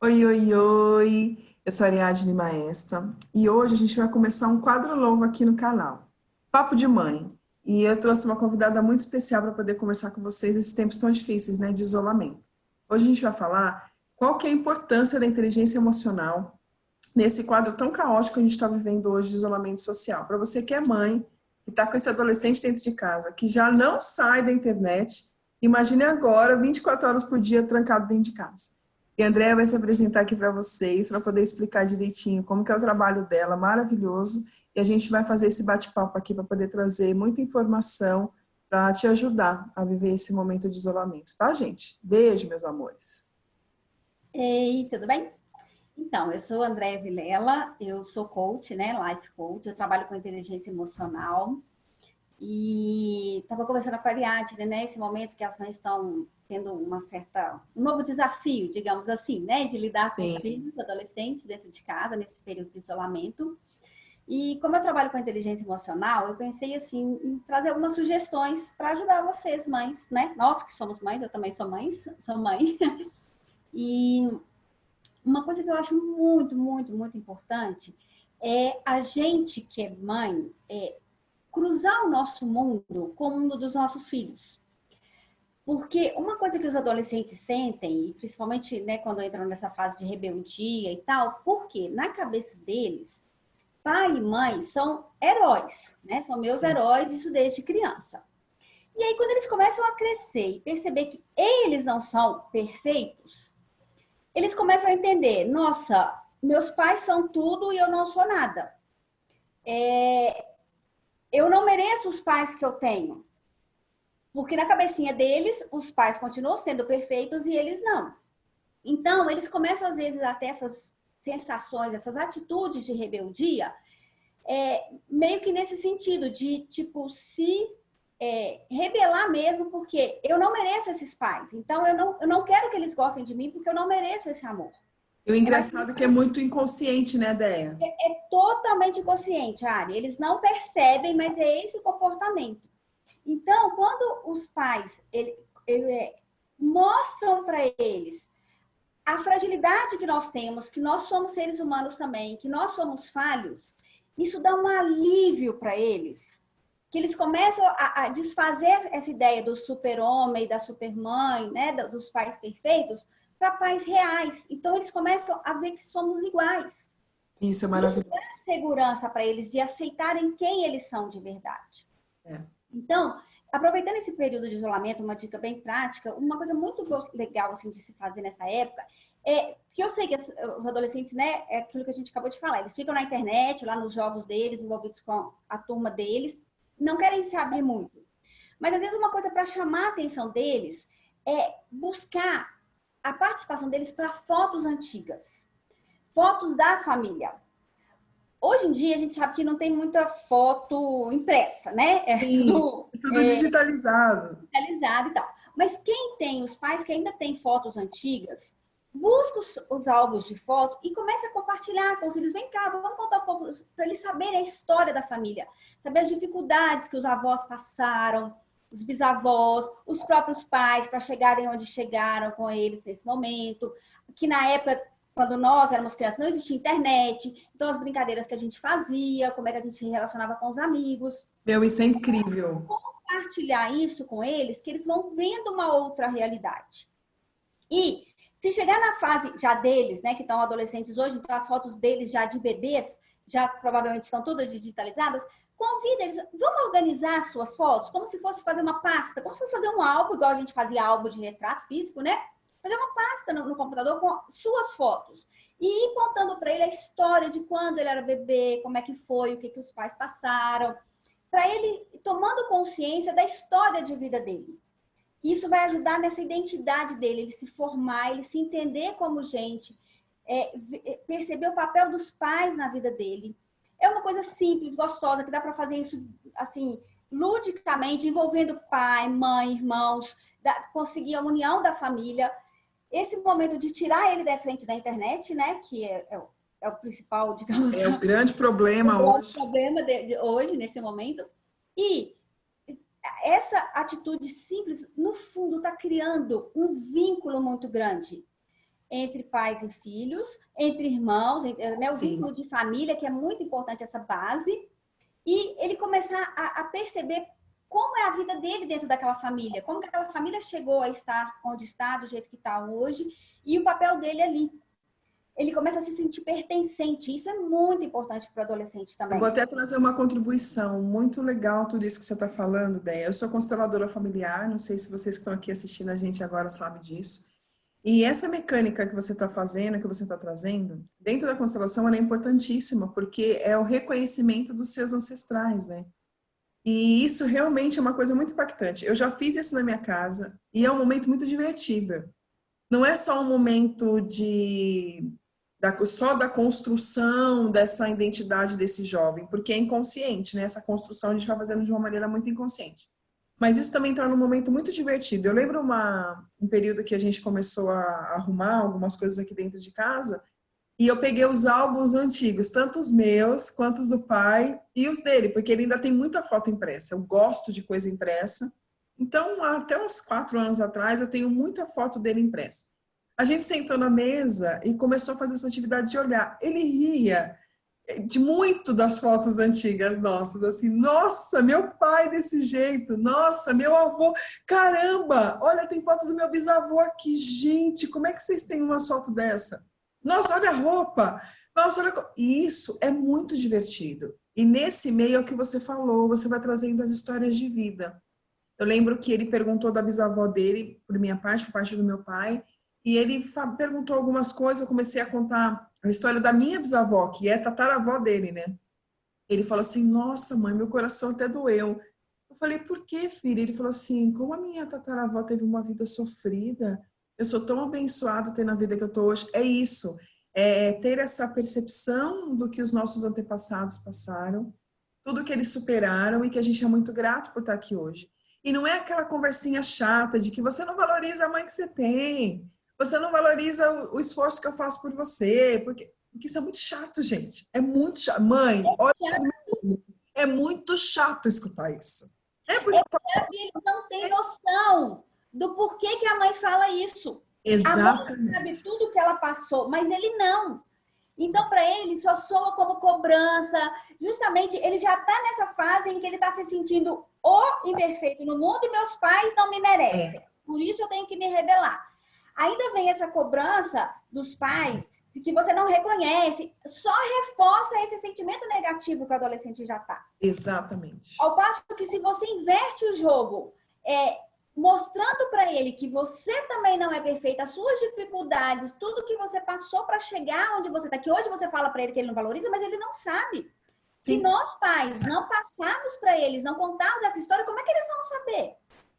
Oi, oi, oi! Eu sou a Ariadne Maesta e hoje a gente vai começar um quadro novo aqui no canal, Papo de Mãe. E eu trouxe uma convidada muito especial para poder conversar com vocês nesses tempos tão difíceis, né, de isolamento. Hoje a gente vai falar qual que é a importância da inteligência emocional nesse quadro tão caótico que a gente está vivendo hoje de isolamento social. Para você que é mãe, que está com esse adolescente dentro de casa, que já não sai da internet, imagine agora 24 horas por dia trancado dentro de casa. E a Andrea vai se apresentar aqui para vocês, para poder explicar direitinho como que é o trabalho dela, maravilhoso. E a gente vai fazer esse bate-papo aqui para poder trazer muita informação para te ajudar a viver esse momento de isolamento, tá, gente? Beijo, meus amores. Ei, tudo bem? Então, eu sou Andréa Vilela, eu sou coach, né, life coach, eu trabalho com inteligência emocional e estava conversando com a Ariadne, né, esse momento que as mães estão tendo um novo desafio, digamos assim, né, de lidar com os Sim. filhos, adolescentes dentro de casa, nesse período de isolamento. E como eu trabalho com inteligência emocional, eu pensei assim em trazer algumas sugestões para ajudar vocês, mães, né? Nós que somos mães, eu também sou mãe, sou mãe. E uma coisa que eu acho muito importante é a gente que é mãe, cruzar o nosso mundo com o mundo dos nossos filhos. Porque uma coisa que os adolescentes sentem, principalmente, né, quando entram nessa fase de rebeldia e tal, porque na cabeça deles, pai e mãe são heróis, né? São meus Sim. heróis, isso desde criança. E aí, quando eles começam a crescer e perceber que eles não são perfeitos, eles começam a entender, nossa, meus pais são tudo e eu não sou nada. Eu não mereço os pais que eu tenho. Porque na cabecinha deles, os pais continuam sendo perfeitos e eles não. Então, eles começam, às vezes, a ter essas sensações, essas atitudes de rebeldia, meio que nesse sentido, de, tipo, se rebelar mesmo, porque eu não mereço esses pais. Então, eu não quero que eles gostem de mim, porque eu não mereço esse amor. E o É mais engraçado é que é muito inconsciente, né, Déia? totalmente inconsciente, Ari. Eles não percebem, mas é esse o comportamento. Então, quando os pais mostram para eles a fragilidade que nós temos, que nós somos seres humanos também, que nós somos falhos, isso dá um alívio para eles. Que eles começam a desfazer essa ideia do super-homem, da super-mãe, né, dos pais perfeitos, para pais reais. Então, eles começam a ver que somos iguais. Isso é Isso maravilhoso. dá segurança para eles de aceitarem quem eles são de verdade. É. Então, aproveitando esse período de isolamento, uma dica bem prática, uma coisa muito legal assim, de se fazer nessa época é que eu sei que os adolescentes, né, é aquilo que a gente acabou de falar, eles ficam na internet, lá nos jogos deles, envolvidos com a turma deles, não querem se abrir muito. Mas às vezes uma coisa para chamar a atenção deles é buscar a participação deles para fotos antigas, fotos da família. Hoje em dia, a gente sabe que não tem muita foto impressa, né? É Sim, tudo tudo digitalizado. digitalizado e tal. Mas quem tem, os pais que ainda têm fotos antigas, busca os álbuns de foto e começa a compartilhar com os filhos. Vem cá, vamos contar um pouco para eles saberem a história da família, saber as dificuldades que os avós passaram, os bisavós, os próprios pais para chegarem onde chegaram com eles nesse momento, que na época quando nós éramos crianças, não existia internet, então as brincadeiras que a gente fazia, como é que a gente se relacionava com os amigos. Meu, isso é incrível. Compartilhar isso com eles, que eles vão vendo uma outra realidade. E se chegar na fase já deles, né, que estão adolescentes hoje, então as fotos deles já de bebês, já provavelmente estão todas digitalizadas, convida eles, vamos organizar as suas fotos, como se fosse fazer uma pasta, como se fosse fazer um álbum, igual a gente fazia álbum de retrato físico, né? Fazer uma pasta no computador com suas fotos. E ir contando para ele a história de quando ele era bebê, como é que foi, o que, que os pais passaram, para ele tomando consciência da história de vida dele. Isso vai ajudar nessa identidade dele, ele se formar, ele se entender como gente, perceber o papel dos pais na vida dele. É uma coisa simples, gostosa, que dá para fazer isso assim, ludicamente, envolvendo pai, mãe, irmãos, conseguir a união da família. Esse momento de tirar ele da frente da internet, né, que é o principal, digamos, É o grande problema o hoje. problema de hoje, nesse momento. E essa atitude simples, no fundo, está criando um vínculo muito grande. entre pais e filhos, entre irmãos, né, o Sim. vínculo de família, que é muito importante essa base, e ele começar a perceber como é a vida dele dentro daquela família, como que aquela família chegou a estar onde está, do jeito que está hoje, e o papel dele ali. Ele começa a se sentir pertencente. Isso é muito importante para o adolescente Eu vou também. até trazer uma contribuição muito legal, tudo isso que você está falando, Déia. Eu sou consteladora familiar, não sei se vocês que estão aqui assistindo a gente agora sabem disso. E essa mecânica que você está fazendo, que você está trazendo, dentro da constelação, ela é importantíssima, porque é o reconhecimento dos seus ancestrais, né? E isso realmente é uma coisa muito impactante. Eu já fiz isso na minha casa e é um momento muito divertido. Não é só um momento só da construção dessa identidade desse jovem, porque é inconsciente, né? Essa construção a gente vai fazendo de uma maneira muito inconsciente. Mas isso também torna um momento muito divertido. Eu lembro um período que a gente começou a arrumar algumas coisas aqui dentro de casa, e eu peguei os álbuns antigos, tanto os meus, quanto os do pai e os dele, porque ele ainda tem muita foto impressa. Eu gosto de coisa impressa. Então, até uns 4 anos atrás, eu tenho muita foto dele impressa. A gente sentou na mesa e começou a fazer essa atividade de olhar. Ele ria de muito das fotos antigas nossas, assim, nossa, meu pai desse jeito, nossa, meu avô, caramba, olha, tem foto do meu bisavô aqui, gente, como é que vocês têm uma foto dessa? Nossa, olha a roupa, nossa, olha... Isso é muito divertido. E nesse meio é o que você falou, você vai trazendo as histórias de vida. Eu lembro que ele perguntou da bisavó dele, por minha parte, por parte do meu pai, e ele perguntou algumas coisas, eu comecei a contar a história da minha bisavó, que é tataravó dele, né? Ele falou assim, nossa, mãe, meu coração até doeu. Eu falei, por que, filho? Ele falou assim, como a minha tataravó teve uma vida sofrida, eu sou tão abençoado ter na vida que eu tô hoje. É isso, é ter essa percepção do que os nossos antepassados passaram, tudo que eles superaram e que a gente é muito grato por estar aqui hoje. E não é aquela conversinha chata de que você não valoriza a mãe que você tem, você não valoriza o esforço que eu faço por você, porque isso é muito chato, gente. É muito chato. Mãe, olha, é muito chato escutar isso. É porque Eles não têm noção do porquê que a mãe fala isso. A mãe sabe exatamente. tudo que ela passou, mas ele não. Então, para ele, só soa como cobrança. Justamente, ele já está nessa fase em que ele está se sentindo o imperfeito no mundo e meus pais não me merecem. É, Por isso, eu tenho que me rebelar. Ainda vem essa cobrança dos pais de que você não reconhece. Só reforça esse sentimento negativo que o adolescente já está. exatamente. Ao passo que se você inverte o jogo, mostrando para ele que você também não é perfeita, as suas dificuldades, tudo que você passou para chegar onde você está, que hoje você fala para ele que ele não valoriza, mas ele não sabe. Se Sim, nós pais não passarmos para eles, não contarmos essa história, como é que eles vão saber?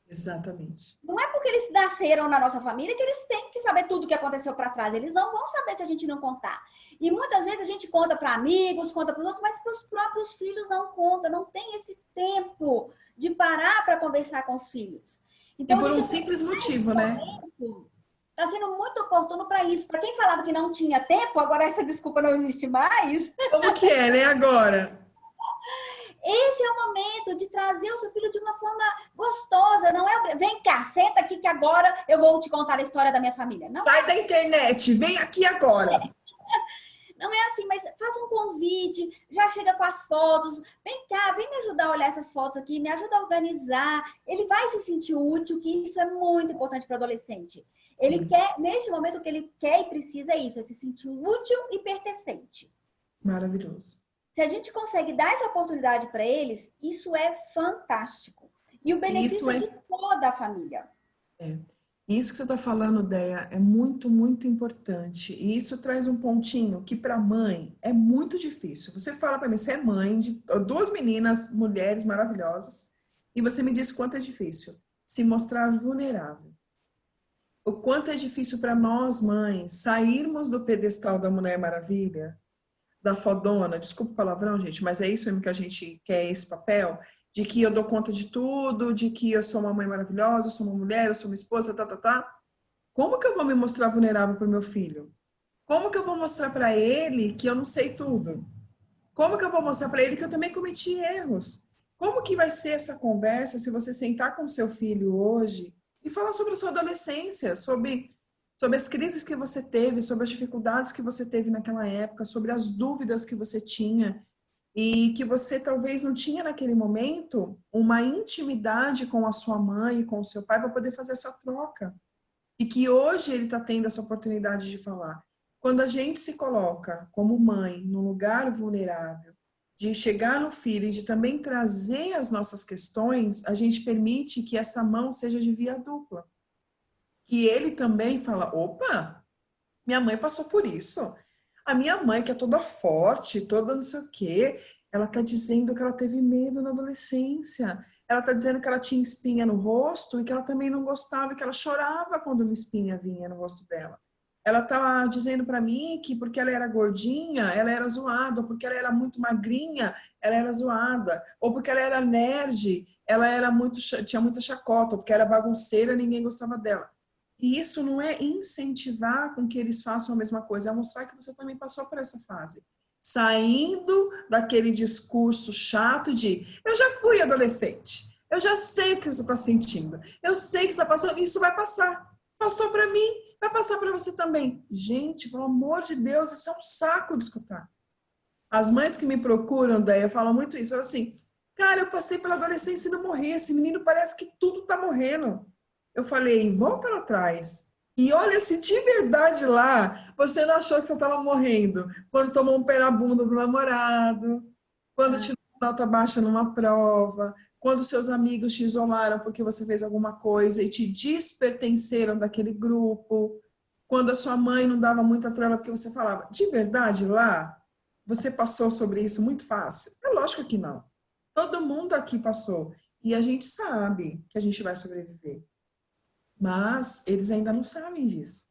exatamente. Não é porque eles nasceram na nossa família que eles têm que saber tudo o que aconteceu para trás. Eles não vão saber se a gente não contar. E muitas vezes a gente conta para amigos, conta para os outros, mas para os próprios filhos não conta. Não tem esse tempo de parar para conversar com os filhos. E Então a por um gente simples motivo, né? está sendo muito oportuno para isso. Para quem falava que não tinha tempo, agora essa desculpa não existe mais. Como que é, né, agora? Esse é o momento de trazer o seu filho de uma forma gostosa. Não é, vem cá, senta aqui que agora eu vou te contar a história da minha família. Não, Sai da internet, vem aqui agora. não é assim, mas faz um convite, já chega com as fotos. Vem cá, vem me ajudar a olhar essas fotos aqui, me ajuda a organizar. Ele vai se sentir útil, que isso é muito importante para o adolescente. Ele Sim, quer, neste momento, o que ele quer e precisa é isso, é se sentir útil e pertencente. maravilhoso. Se a gente consegue dar essa oportunidade para eles, isso é fantástico. E o E isso benefício é é de toda a família. É. Isso que você está falando, Déia, é muito, muito importante. E isso traz um pontinho que para mãe é muito difícil. Você fala para mim, você é mãe de duas meninas, mulheres maravilhosas, e você me diz quanto é difícil se mostrar vulnerável. O quanto é difícil para nós, mães, sairmos do pedestal da Mulher Maravilha, da fodona, desculpa o palavrão, gente, mas é isso mesmo que a gente quer, esse papel, de que eu dou conta de tudo, de que eu sou uma mãe maravilhosa, eu sou uma mulher, eu sou uma esposa, tá, tá, tá. Como que eu vou me mostrar vulnerável para o meu filho? Como que eu vou mostrar para ele que eu não sei tudo? Como que eu vou mostrar para ele que eu também cometi erros? Como que vai ser essa conversa se você sentar com seu filho hoje e falar sobre a sua adolescência, sobre sobre as crises que você teve, sobre as dificuldades que você teve naquela época, sobre as dúvidas que você tinha e que você talvez não tinha naquele momento uma intimidade com a sua mãe, com o seu pai para poder fazer essa troca. E que hoje ele está tendo essa oportunidade de falar. Quando a gente se coloca como mãe num lugar vulnerável, de chegar no filho e de também trazer as nossas questões, a gente permite que essa mão seja de via dupla. Que ele também fala, opa, minha mãe passou por isso. A minha mãe, que é toda forte, toda não sei o quê, ela está dizendo que ela teve medo na adolescência. Ela está dizendo que ela tinha espinha no rosto e que ela também não gostava, que ela chorava quando uma espinha vinha no rosto dela. Ela está dizendo para mim que porque ela era gordinha, ela era zoada, ou porque ela era muito magrinha, ela era zoada, ou porque ela era nerd, ela era muito, tinha muita chacota, ou porque era bagunceira, ninguém gostava dela. E isso não é incentivar com que eles façam a mesma coisa, é mostrar que você também passou por essa fase. Saindo daquele discurso chato de eu já fui adolescente, eu já sei o que você está sentindo, eu sei que você está passando, isso vai passar. Passou para mim, vai passar para você também. Gente, pelo amor de Deus, isso é um saco de escutar. As mães que me procuram, daí eu falo muito isso, falam assim, cara, eu passei pela adolescência e não morri, esse menino parece que tudo está morrendo. Eu falei, volta lá atrás. E olha, se de verdade lá você não achou que você estava morrendo, quando tomou um pé na bunda do namorado, quando tirou nota baixa numa prova, quando seus amigos te isolaram porque você fez alguma coisa e te despertenceram daquele grupo, quando a sua mãe não dava muita trela porque você falava, de verdade lá, você passou sobre isso muito fácil? É lógico que não. Todo mundo aqui passou. E a gente sabe que a gente vai sobreviver. Mas eles ainda não sabem disso.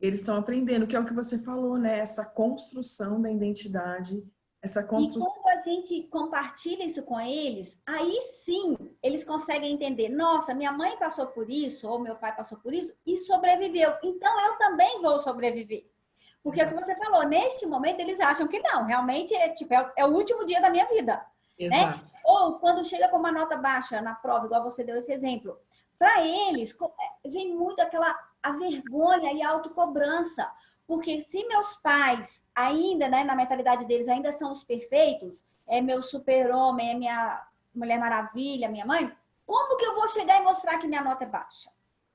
Eles estão aprendendo, que é o que você falou, né? Essa construção da identidade, essa E construção. quando a gente compartilha isso com eles, aí sim eles conseguem entender: nossa, minha mãe passou por isso, ou meu pai passou por isso e sobreviveu. Então eu também vou sobreviver. Porque é o que você falou, neste momento eles acham que não, realmente é o último dia da minha vida. Né? Exato. Ou quando chega com uma nota baixa na prova, igual você deu esse exemplo, para eles vem muito a vergonha e a autocobrança. Porque se meus pais ainda, né, na mentalidade deles, ainda são os perfeitos, é meu super-homem, é minha Mulher Maravilha, minha mãe, como que eu vou chegar e mostrar que minha nota é baixa?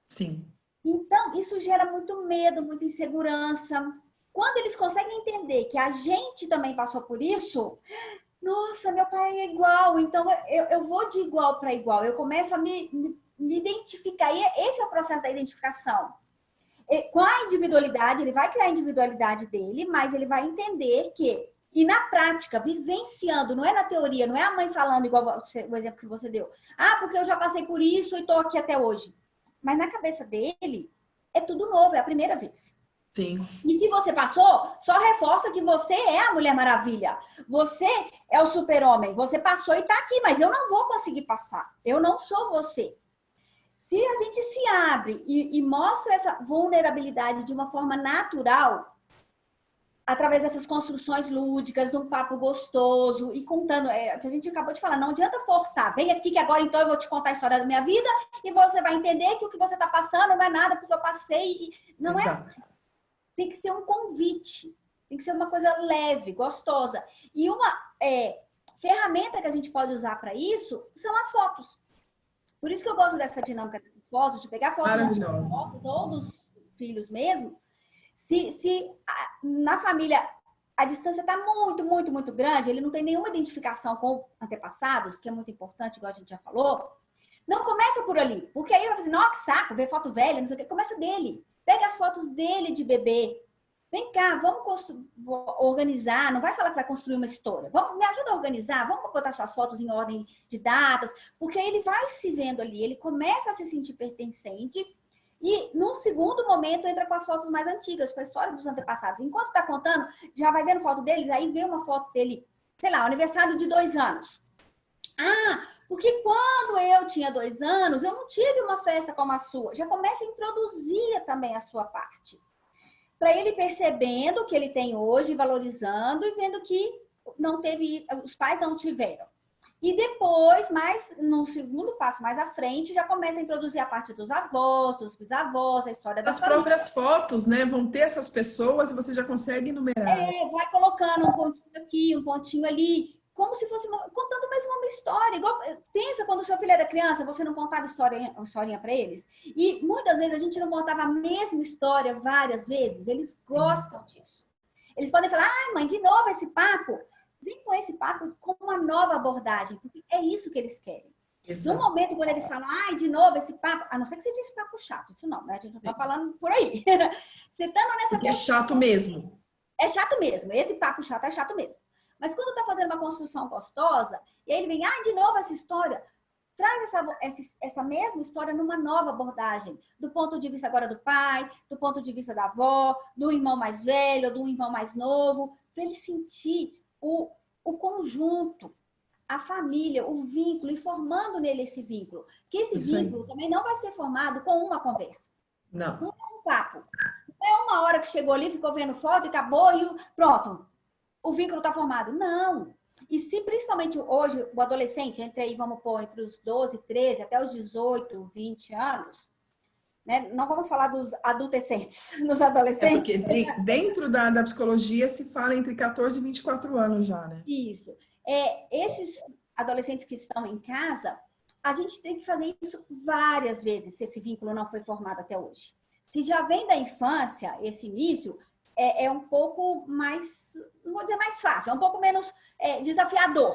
Sim. Então, isso gera muito medo, muita insegurança. Quando eles conseguem entender que a gente também passou por isso, nossa, meu pai é igual, então eu vou de igual para igual. Eu começo a me identificar. E esse é o processo da identificação. Com a individualidade, ele vai criar a individualidade dele, mas ele vai entender que, e na prática, vivenciando, não é na teoria, não é a mãe falando igual o exemplo que você deu. Ah, porque eu já passei por isso e estou aqui até hoje. Mas na cabeça dele, é tudo novo, é a primeira vez. Sim. E se você passou, só reforça que você é a Mulher Maravilha. Você é o super-homem. Você passou e está aqui, mas eu não vou conseguir passar. Eu não sou você. Se a gente se abre e mostra essa vulnerabilidade de uma forma natural, através dessas construções lúdicas, de um papo gostoso e contando, o que a gente acabou de falar, não adianta forçar. Vem aqui que agora então eu vou te contar a história da minha vida e você vai entender que o que você está passando não é nada porque eu passei. Não é assim. Tem que ser um convite, tem que ser uma coisa leve, gostosa. E uma ferramenta que a gente pode usar para isso são as fotos. Por isso que eu gosto dessa dinâmica dessas fotos, de pegar fotos ou dos filhos mesmo. Se na família a distância está muito, muito, muito grande, ele não tem nenhuma identificação com antepassados, que é muito importante, igual a gente já falou, não começa por ali. Porque aí vai dizer, não, que saco, ver foto velha, não sei o quê. Começa dele. Pega as fotos dele de bebê. Vem cá, vamos organizar. Não vai falar que vai construir uma história. Me ajuda a organizar. Vamos botar suas fotos em ordem de datas. Porque ele vai se vendo ali. Ele começa a se sentir pertencente. E, num segundo momento, entra com as fotos mais antigas, com a história dos antepassados. Enquanto está contando, já vai vendo foto deles. Aí vê uma foto dele, sei lá, aniversário de 2 anos. Ah, porque quando eu tinha 2 anos, eu não tive uma festa como a sua. Já começa a introduzir também a sua parte. Para ele percebendo o que ele tem hoje, valorizando e vendo que não teve, os pais não tiveram. E depois, mais no segundo passo, mais à frente, já começa a introduzir a parte dos avós, dos bisavós, a história da As família. próprias fotos, né, vão ter essas pessoas e você já consegue numerar. Vai colocando um pontinho aqui, um pontinho ali, como se fosse contando mesmo uma história. Igual, pensa quando o seu filho era criança, você não contava historinha para eles? E muitas vezes a gente não contava a mesma história várias vezes. Eles gostam disso. Eles podem falar, ai mãe, de novo esse papo. Vem com esse papo com uma nova abordagem, porque é isso que eles querem. Exato. No momento quando eles falam, ai, de novo esse papo, a não ser que seja esse papo chato, isso não, né? A gente não tá falando por aí. Você estando nessa Porque é chato mesmo. É chato mesmo, esse papo chato é chato mesmo. Mas quando tá fazendo uma construção gostosa, e aí ele vem, de novo essa história, traz essa mesma história numa nova abordagem, do ponto de vista agora do pai, do ponto de vista da avó, do irmão mais velho, do irmão mais novo, para ele sentir o conjunto, a família, o vínculo, e formando nele esse vínculo. Que esse vínculo também não vai ser formado com uma conversa. Não. Não é um papo. Não é uma hora que chegou ali, ficou vendo foto e acabou e pronto, o vínculo está formado. Não. E se principalmente hoje o adolescente, vamos pôr, entre os 12, 13 até os 18, 20 anos, né? Não vamos falar dos adolescentes, dos adolescentes. Porque dentro da psicologia se fala entre 14 e 24 anos já, né? Isso. Esses adolescentes que estão em casa, a gente tem que fazer isso várias vezes, se esse vínculo não foi formado até hoje. Se já vem da infância, esse início, é um pouco mais, não vou dizer mais fácil, é um pouco menos desafiador,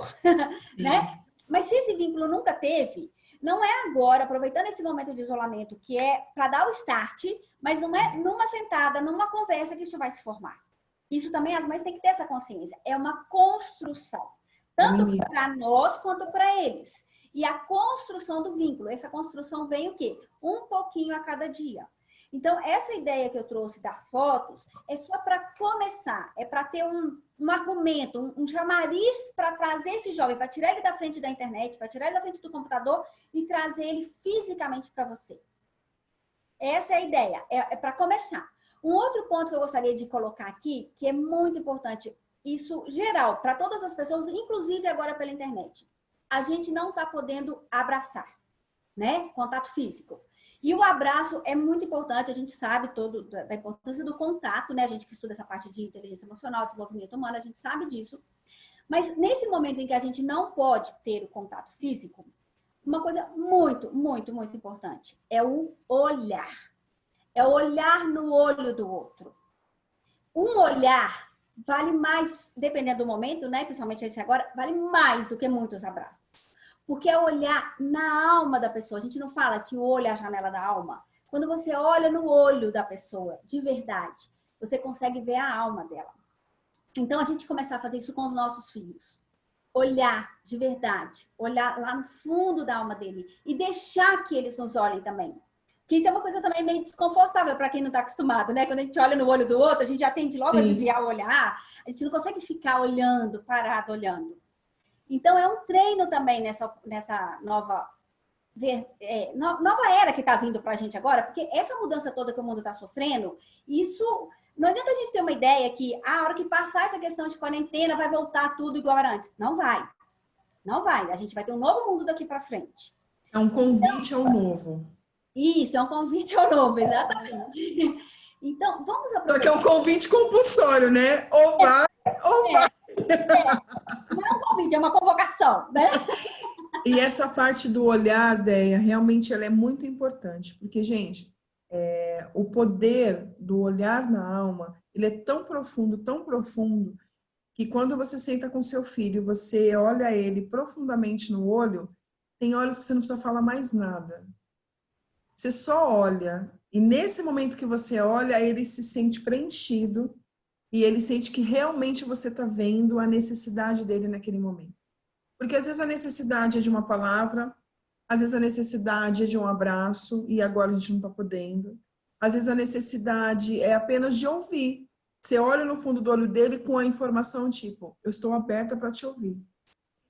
né? Mas se esse vínculo nunca teve, não é agora, aproveitando esse momento de isolamento, que é para dar o start, mas não é numa sentada, numa conversa que isso vai se formar. Isso também as mães têm que ter essa consciência. É uma construção, tanto para nós quanto para eles. E a construção do vínculo, essa construção vem o quê? Um pouquinho a cada dia. Então, essa ideia que eu trouxe das fotos é só para começar, é para ter um argumento, um chamariz para trazer esse jovem, para tirar ele da frente da internet, para tirar ele da frente do computador e trazer ele fisicamente para você. Essa é a ideia, é para começar. Um outro ponto que eu gostaria de colocar aqui, que é muito importante, isso geral, para todas as pessoas, inclusive agora pela internet. A gente não está podendo abraçar, né? Contato físico. E o abraço é muito importante, a gente sabe da importância do contato, né? A gente que estuda essa parte de inteligência emocional, desenvolvimento humano, a gente sabe disso. Mas nesse momento em que a gente não pode ter o contato físico, uma coisa muito, muito, muito importante é o olhar. É o olhar no olho do outro. Um olhar vale mais, dependendo do momento, né? Principalmente esse agora, vale mais do que muitos abraços. Porque é olhar na alma da pessoa. A gente não fala que o olho é a janela da alma. Quando você olha no olho da pessoa, de verdade, você consegue ver a alma dela. Então, a gente começar a fazer isso com os nossos filhos. Olhar de verdade. Olhar lá no fundo da alma dele. E deixar que eles nos olhem também. Porque isso é uma coisa também meio desconfortável para quem não está acostumado, né? Quando a gente olha no olho do outro, a gente já tende logo a desviar o olhar. A gente não consegue ficar olhando, parado olhando. Então, é um treino também nessa nova era que está vindo para a gente agora, porque essa mudança toda que o mundo está sofrendo, isso não adianta a gente ter uma ideia que a hora que passar essa questão de quarentena vai voltar tudo igual era antes. Não vai. Não vai. A gente vai ter um novo mundo daqui para frente. É um convite ao novo. Isso, é um convite ao novo, exatamente. Então, vamos aproveitar. Só que é um convite compulsório, né? Ou vai, ou vai. Não é um convite, é uma convocação, né? E essa parte do olhar, Déia, realmente ela é muito importante. Porque, gente, o poder do olhar na alma, ele é tão profundo, que quando você senta com seu filho, você olha ele profundamente no olho, tem horas que você não precisa falar mais nada. Você só olha. E nesse momento que você olha, ele se sente preenchido e ele sente que realmente você está vendo a necessidade dele naquele momento. Porque às vezes a necessidade é de uma palavra, às vezes a necessidade é de um abraço e agora a gente não está podendo. Às vezes a necessidade é apenas de ouvir. Você olha no fundo do olho dele com a informação tipo, eu estou aberta para te ouvir.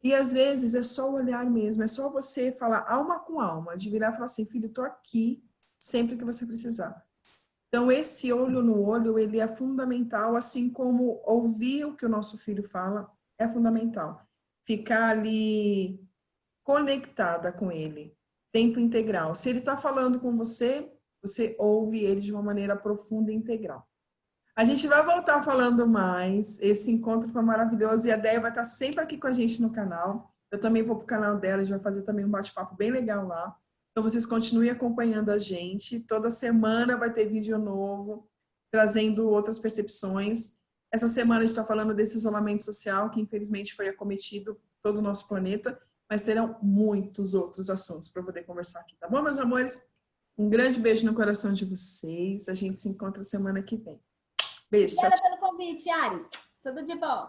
E às vezes é só o olhar mesmo, é só você falar alma com alma, de virar e falar assim, filho, estou aqui sempre que você precisar. Então esse olho no olho, ele é fundamental, assim como ouvir o que o nosso filho fala é fundamental. Ficar ali conectada com ele, tempo integral. Se ele está falando com você, você ouve ele de uma maneira profunda e integral. A gente vai voltar falando mais. Esse encontro foi maravilhoso e a Déia vai estar sempre aqui com a gente no canal. Eu também vou para o canal dela, a gente vai fazer também um bate-papo bem legal lá. Então, vocês continuem acompanhando a gente. Toda semana vai ter vídeo novo, trazendo outras percepções. Essa semana a gente está falando desse isolamento social, que infelizmente foi acometido todo o nosso planeta, mas terão muitos outros assuntos para poder conversar aqui, tá bom, meus amores? Um grande beijo no coração de vocês. A gente se encontra semana que vem. Beijo, tchau, Obrigada tchau. pelo convite, Ari. Tudo de bom.